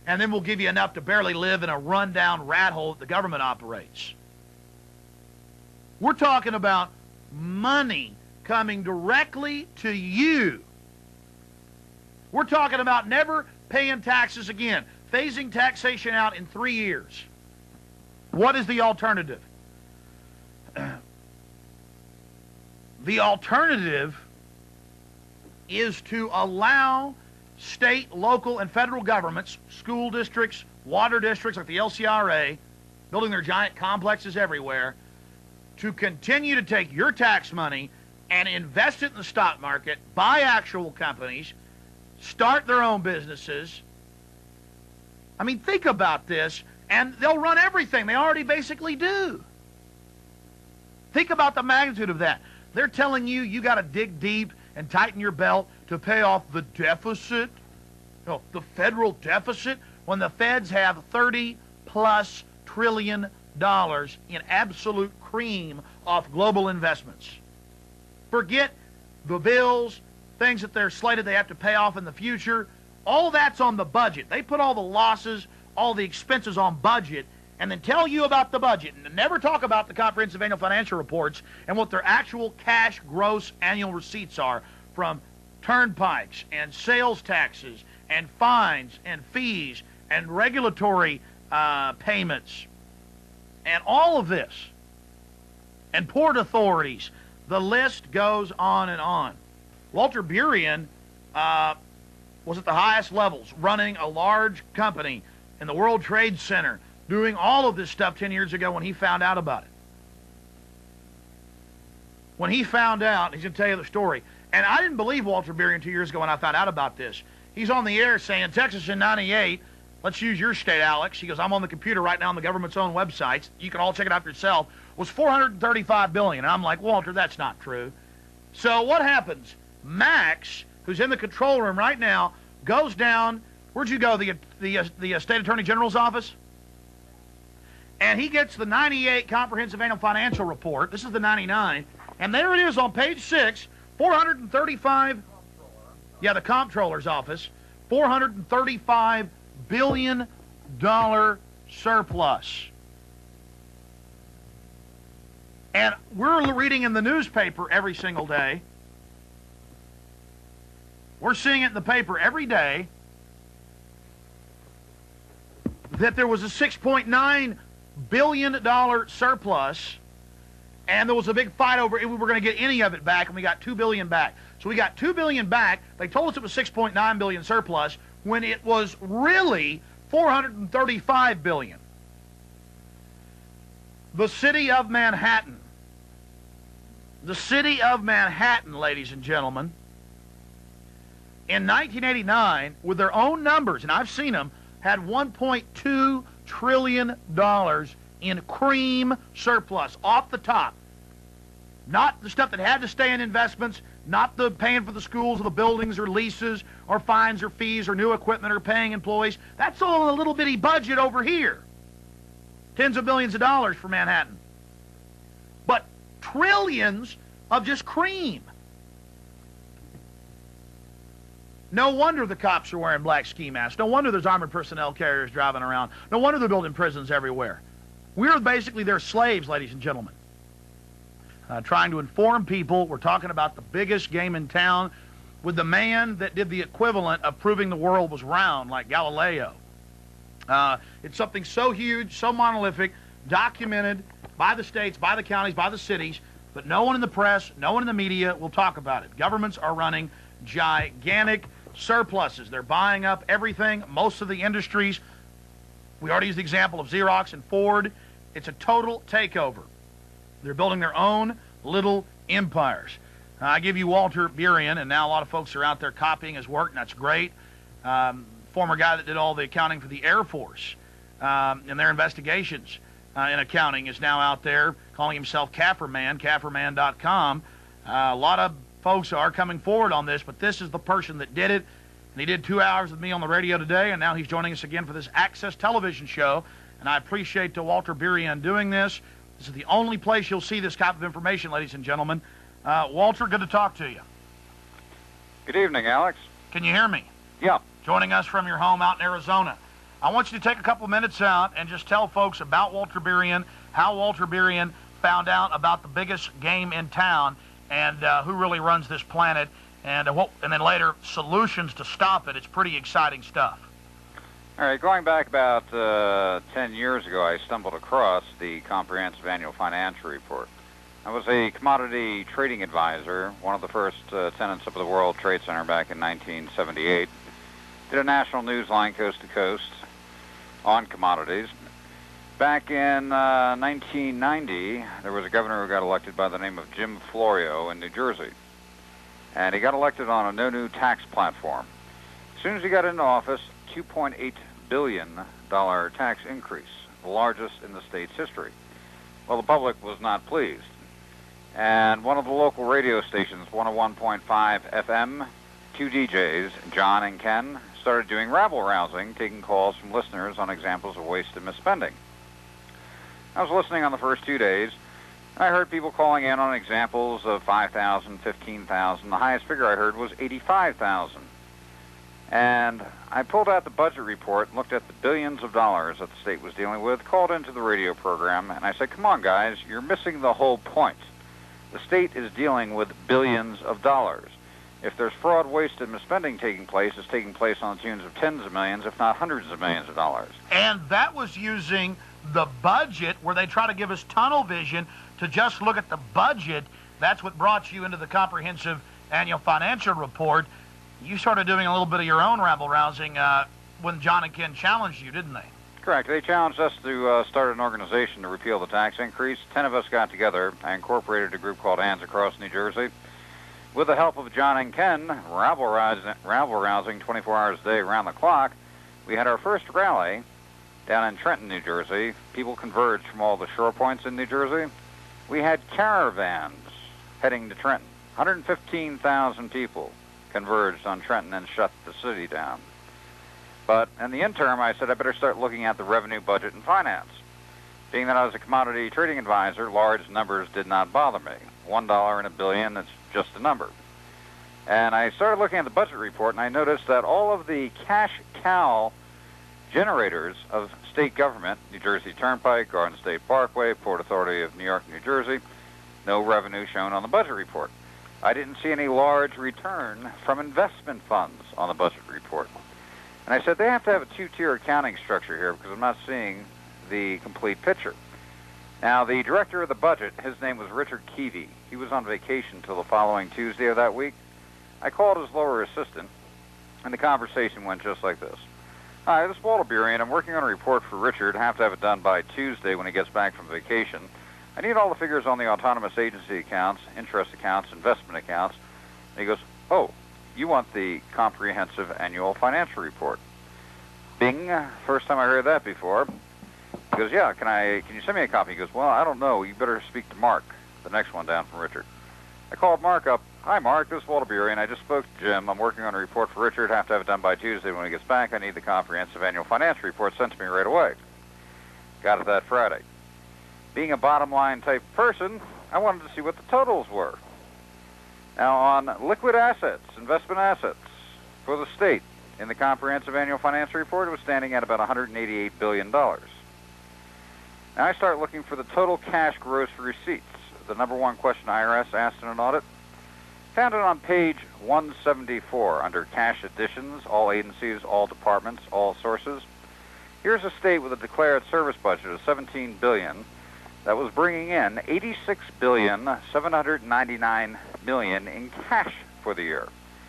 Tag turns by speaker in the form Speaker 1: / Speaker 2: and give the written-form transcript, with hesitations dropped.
Speaker 1: And then we'll give you enough to barely live in a rundown rat hole that the government operates. We're talking about money coming directly to you. We're talking about never paying taxes again, phasing taxation out in 3 years. What is the alternative? The alternative is to allow state, local, and federal governments, school districts, water districts like the LCRA, building their giant complexes everywhere, to continue to take your tax money and invest it in the stock market, buy actual companies, start their own businesses. I mean, think about this, and they'll run everything. They already basically do. Think about the magnitude of that. They're telling you you got to dig deep and tighten your belt to pay off the deficit, the federal deficit, when the feds have $30+ trillion in absolute cream off global investments. Forget the bills, things that they're slated they have to pay off in the future. All that's on the budget. They put all the losses, all the expenses on budget, and then tell you about the budget, and never talk about the comprehensive annual financial reports and what their actual cash gross annual receipts are from turnpikes and sales taxes and fines and fees and regulatory payments and all of this, and port authorities. The list goes on and on. Walter Burien was at the highest levels, running a large company in the World Trade Center, doing all of this stuff 10 years ago when he found out about it. When he found out, he's going to tell you the story. And I didn't believe Walter Burien 2 years ago when I found out about this. He's on the air saying, Texas in '98, let's use your state, Alex. He goes, I'm on the computer right now on the government's own websites. You can all check it out for yourself. Was $435 billion. And I'm like, Walter, that's not true. So what happens? Max, who's in the control room right now, goes down. Where'd you go? The State Attorney General's office? And he gets the 98 Comprehensive Annual Financial Report. This is the 99. And there it is on page 6, 435, the comptroller's office, $435 billion surplus. And we're reading in the newspaper every single day. We're seeing it in the paper every day that there was a $6.9 billion surplus, and there was a big fight over if we were going to get any of it back, and we got $2 billion back. So we got $2 billion back. They told us it was $6.9 billion surplus when it was really $435 billion. The city of Manhattan, ladies and gentlemen, in 1989, with their own numbers, and I've seen them, had $1.2 trillion in cream surplus off the top. Not the stuff that had to stay in investments, not the paying for the schools or the buildings or leases or fines or fees or new equipment or paying employees. That's all in a little bitty budget over here. Tens of billions of dollars for Manhattan. But trillions of just cream. No wonder the cops are wearing black ski masks. No wonder there's armored personnel carriers driving around. No wonder they're building prisons everywhere. We're basically their slaves, ladies and gentlemen. Trying to inform people. We're talking about the biggest game in town with the man that did the equivalent of proving the world was round, like Galileo. It's something so huge, so monolithic, documented by the states, by the counties, by the cities, but no one in the press, no one in the media will talk about it. Governments are running gigantic surpluses. They're buying up everything, most of the industries. We already used the example of Xerox and Ford. It's a total takeover. They're building their own little empires. I give you Walter Burien, and now a lot of folks are out there copying his work, and that's great. Former guy that did all the accounting for the Air Force and their investigations in accounting is now out there calling himself CAFR Man, CAFRman.com. A lot of folks are coming forward on this, but this is the person that did it. And he did 2 hours with me on the radio today, and now he's joining us again for this Access television show. And I appreciate Walter Burien doing this. This is the only place you'll see this type of information, ladies and gentlemen. Walter, good to talk to you.
Speaker 2: Good evening, Alex.
Speaker 1: Can you hear me?
Speaker 2: Yeah.
Speaker 1: Joining us from your home out in Arizona. I want you to take a couple of minutes out and just tell folks about Walter Berrien, how Walter Berrien found out about the biggest game in town, and who really runs this planet, and then later solutions to stop it. It's pretty exciting stuff.
Speaker 2: All right, going back about 10 years ago, I stumbled across the Comprehensive Annual Financial Report. I was a commodity trading advisor, one of the first tenants of the World Trade Center back in 1978. Did a national news line coast to coast on commodities. Back in 1990, there was a governor who got elected by the name of Jim Florio in New Jersey. And he got elected on a no new tax platform. As soon as he got into office, $2.8 billion tax increase, the largest in the state's history. Well, the public was not pleased. And one of the local radio stations, 101.5 FM, two DJs, John and Ken, started doing rabble-rousing, taking calls from listeners on examples of waste and misspending. I was listening on the first 2 days. I heard people calling in on examples of 5,000, 15,000. The highest figure I heard was 85,000. And I pulled out the budget report and looked at the billions of dollars that the state was dealing with, called into the radio program, and I said, come on, guys, you're missing the whole point. The state is dealing with billions of dollars. If there's fraud, waste, and misspending taking place, it's taking place on the tunes of tens of millions, if not hundreds of millions of dollars.
Speaker 1: And that was using the budget, where they try to give us tunnel vision to just look at the budget. That's what brought you into the Comprehensive Annual Financial Report. You started doing a little bit of your own rabble-rousing when John and Ken challenged you, didn't they?
Speaker 2: Correct. They challenged us to start an organization to repeal the tax increase. 10 of us got together. I incorporated a group called Hands Across New Jersey. With the help of John and Ken, rabble-rousing 24 hours a day around the clock, we had our first rally down in Trenton, New Jersey. People converged from all the shore points in New Jersey. We had caravans heading to Trenton. 115,000 people converged on Trenton and shut the city down. But in the interim, I said I better start looking at the revenue, budget, and finance. Being that I was a commodity trading advisor, large numbers did not bother me. $1 in a billion, it's just a number. And I started looking at the budget report, and I noticed that all of the cash cow generators of state government, New Jersey Turnpike, Garden State Parkway, Port Authority of New York, New Jersey, no revenue shown on the budget report. I didn't see any large return from investment funds on the budget report. And I said, they have to have a two-tier accounting structure here because I'm not seeing the complete picture. Now, the director of the budget, his name was Richard Keevy. He was on vacation until the following Tuesday of that week. I called his lower assistant, and the conversation went just like this. Hi, this is Walter Berrien. I'm working on a report for Richard. I have to have it done by Tuesday when he gets back from vacation. I need all the figures on the autonomous agency accounts, interest accounts, investment accounts. And he goes, oh, you want the Comprehensive Annual Financial Report. Bing, first time I heard that before. He goes, yeah, can you send me a copy? He goes, well, I don't know. You better speak to Mark, the next one down from Richard. I called Mark up. Hi, Mark, this is Walter Berrien. I just spoke to Jim. I'm working on a report for Richard. I have to have it done by Tuesday. When he gets back, I need the Comprehensive Annual Financial Report sent to me right away. Got it that Friday. Being a bottom-line type person, I wanted to see what the totals were. Now, on liquid assets, investment assets for the state, in the Comprehensive Annual Financial Report, it was standing at about $188 billion. Now I start looking for the total cash gross receipts, the number one question IRS asked in an audit. Found it on page 174 under cash additions, all agencies, all departments, all sources. Here's a state with a declared service budget of $17 billion that was bringing in $86,799,000,000 in cash for the year.